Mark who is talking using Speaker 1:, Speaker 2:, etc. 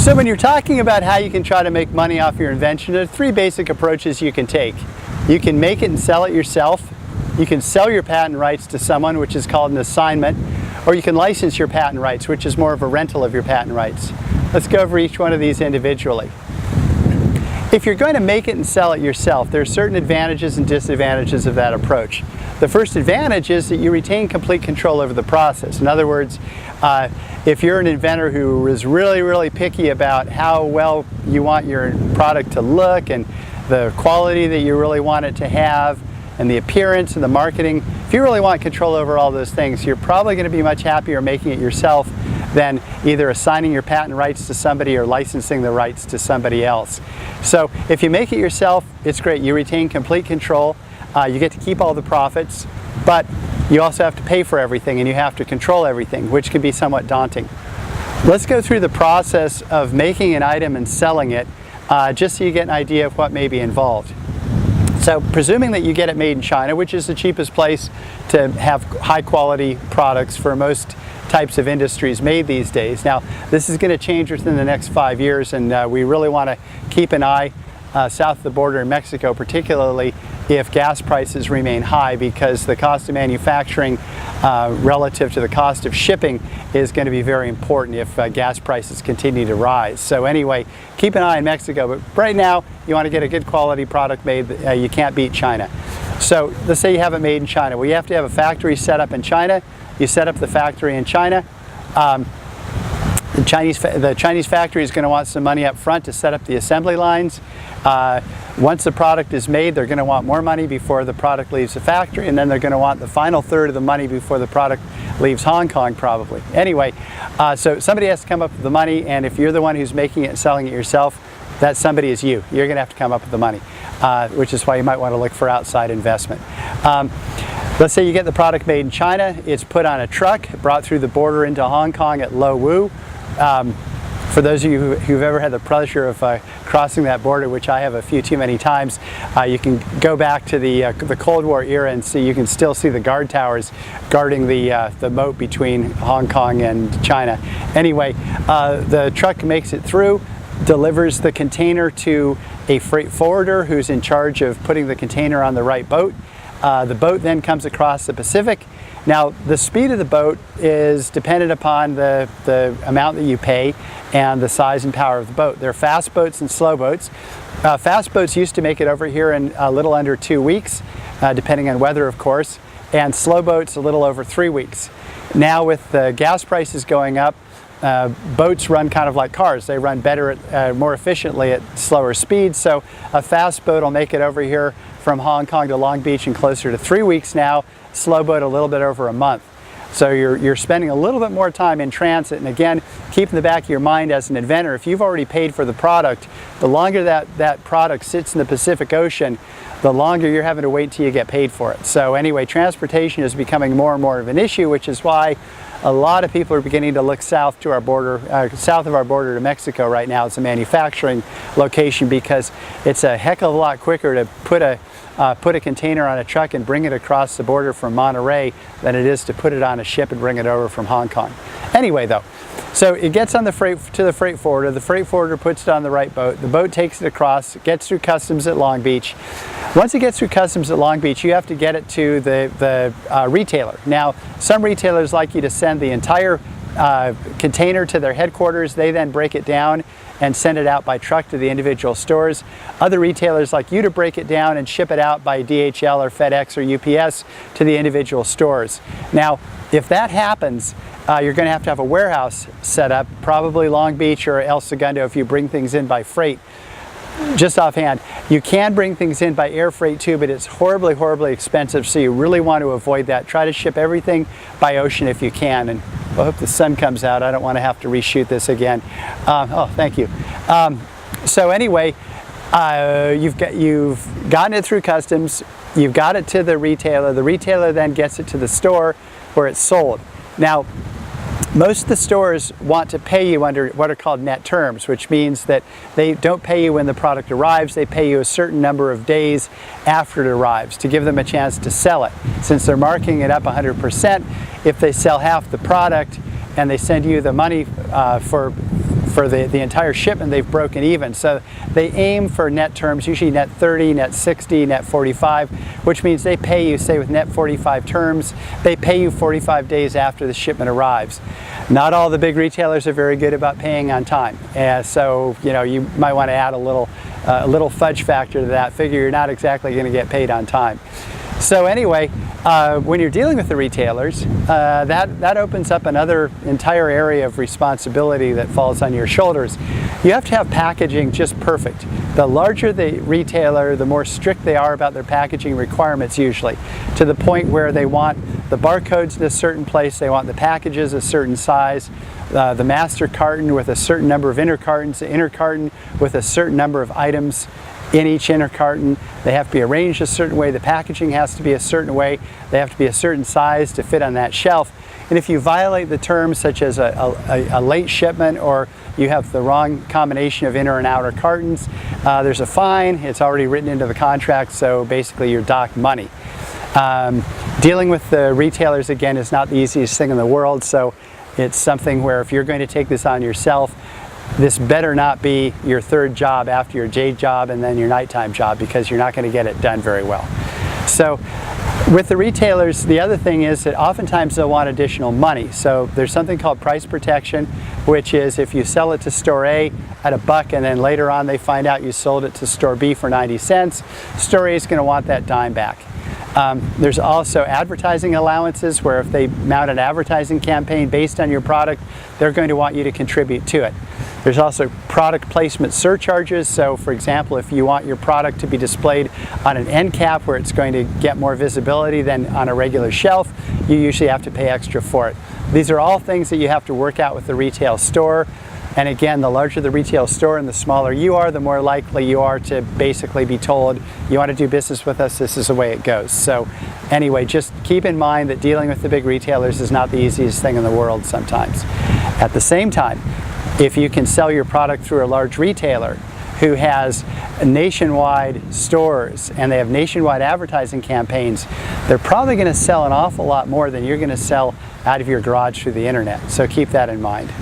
Speaker 1: So when you're talking about how you can try to make money off your invention, there are three basic approaches you can take. You can make it and sell it yourself. You can sell your patent rights to someone, which is called an assignment, or you can license your patent rights, which is more of a rental of your patent rights. Let's go over each one of these individually. If you're going to make it and sell it yourself, there are certain advantages and disadvantages of that approach. The first advantage is that you retain complete control over the process. In other words, if you're an inventor who is really picky about how well you want your product to look and the quality that you really want it to have and the appearance and the marketing, if you really want control over all those things, you're probably going to be much happier making it yourself than either assigning your patent rights to somebody or licensing the rights to somebody else. So if you make it yourself, it's great. You retain complete control. You get to keep all the profits, but you also have to pay for everything and you have to control everything, which can be somewhat daunting. Let's go through the process of making an item and selling it, just so you get an idea of what may be involved. So presuming that you get it made in China, which is the cheapest place to have high quality products for most types of industries made these days. Now, this is going to change within the next 5 years, and we really want to keep an eye south of the border in Mexico, particularly if gas prices remain high, because the cost of manufacturing relative to the cost of shipping is going to be very important if gas prices continue to rise. So anyway, keep an eye on Mexico, but right now you want to get a good quality product made. You can't beat China. So let's say you have it made in China. Well, you have to have a factory set up in China. You set up the factory in China. The Chinese factory is going to want some money up front to set up the assembly lines. Once the product is made, they're going to want more money before the product leaves the factory, and then they're going to want the final third of the money before the product leaves Hong Kong, probably. Anyway, so somebody has to come up with the money, and if you're the one who's making it and selling it yourself, that somebody is you. You're going to have to come up with the money, which is why you might want to look for outside investment. Let's say you get the product made in China, it's put on a truck, brought through the border into Hong Kong at Lo Wu. For those of you who've ever had the pleasure of crossing that border, which I have a few too many times, you can go back to the Cold War era and see, you can still see the guard towers guarding the moat between Hong Kong and China. Anyway, the truck makes it through, delivers the container to a freight forwarder who's in charge of putting the container on the right boat. The boat then comes across the Pacific. Now, the speed of the boat is dependent upon the amount that you pay and the size and power of the boat. There are fast boats and slow boats. Fast boats used to make it over here in a little under 2 weeks, depending on weather, of course, and slow boats a little over 3 weeks. Now, with the gas prices going up, boats run kind of like cars. They run better, more efficiently at slower speeds. So a fast boat will make it over here from Hong Kong to Long Beach in closer to 3 weeks now. Slow boat a little bit over a month. So you're spending a little bit more time in transit. And again, keep in the back of your mind as an inventor, if you've already paid for the product, the longer that product sits in the Pacific Ocean, the longer you're having to wait until you get paid for it. So anyway, transportation is becoming more and more of an issue, which is why a lot of people are beginning to look south to our border, south of our border to Mexico right now as a manufacturing location, because it's a heck of a lot quicker to put a container on a truck and bring it across the border from Monterey than it is to put it on a ship and bring it over from Hong Kong. Anyway though, so it gets on the freight forwarder. The freight forwarder puts it on the right boat. The boat takes it across, gets through customs at Long Beach. Once it gets through customs at Long Beach, you have to get it to the retailer. Now, some retailers like you to send the entire container to their headquarters. They then break it down and send it out by truck to the individual stores. Other retailers like you to break it down and ship it out by DHL or FedEx or UPS to the individual stores. Now, if that happens, you're going to have a warehouse set up, probably Long Beach or El Segundo if you bring things in by freight. Just offhand, you can bring things in by air freight too, but it's horribly expensive, so you really want to avoid that. Try to ship everything by ocean if you can. And I hope the sun comes out. I don't want to have to reshoot this again. Oh, thank you. So anyway, you've gotten it through customs, you've got it to the retailer then gets it to the store where it's sold. Now, most of the stores want to pay you under what are called net terms, which means that they don't pay you when the product arrives, they pay you a certain number of days after it arrives to give them a chance to sell it. Since they're marking it up 100%, if they sell half the product and they send you the money for for the entire shipment, they've broken even. So they aim for net terms, usually net 30, net 60, net 45, which means they pay you, say with net 45 terms, they pay you 45 days after the shipment arrives. Not all the big retailers are very good about paying on time. So, you know, you might want to add a little fudge factor to that figure. You're not exactly going to get paid on time. So anyway, when you're dealing with the retailers, that opens up another entire area of responsibility that falls on your shoulders. You have to have packaging just perfect. The larger the retailer, the more strict they are about their packaging requirements usually, to the point where they want the barcodes in a certain place, they want the packages a certain size, the master carton with a certain number of inner cartons, the inner carton with a certain number of items in each inner carton. They have to be arranged a certain way, the packaging has to be a certain way, they have to be a certain size to fit on that shelf. And if you violate the terms, such as a late shipment, or you have the wrong combination of inner and outer cartons, there's a fine. It's already written into the contract, so basically you're docked money. Dealing with the retailers, again, is not the easiest thing in the world, so it's something where if you're going to take this on yourself, this better not be your third job after your day job and then your nighttime job, because you're not going to get it done very well. So with the retailers, the other thing is that oftentimes they'll want additional money. So there's something called price protection, which is if you sell it to store A at $1 and then later on they find out you sold it to store B for 90 cents, store A is going to want that dime back. There's also advertising allowances, where if they mount an advertising campaign based on your product, they're going to want you to contribute to it. There's also product placement surcharges. So for example, if you want your product to be displayed on an end cap where it's going to get more visibility than on a regular shelf, you usually have to pay extra for it. These are all things that you have to work out with the retail store. And again, the larger the retail store and the smaller you are, the more likely you are to basically be told, you want to do business with us, this is the way it goes. So anyway, just keep in mind that dealing with the big retailers is not the easiest thing in the world sometimes. At the same time, if you can sell your product through a large retailer who has nationwide stores and they have nationwide advertising campaigns, they're probably going to sell an awful lot more than you're going to sell out of your garage through the internet. So keep that in mind.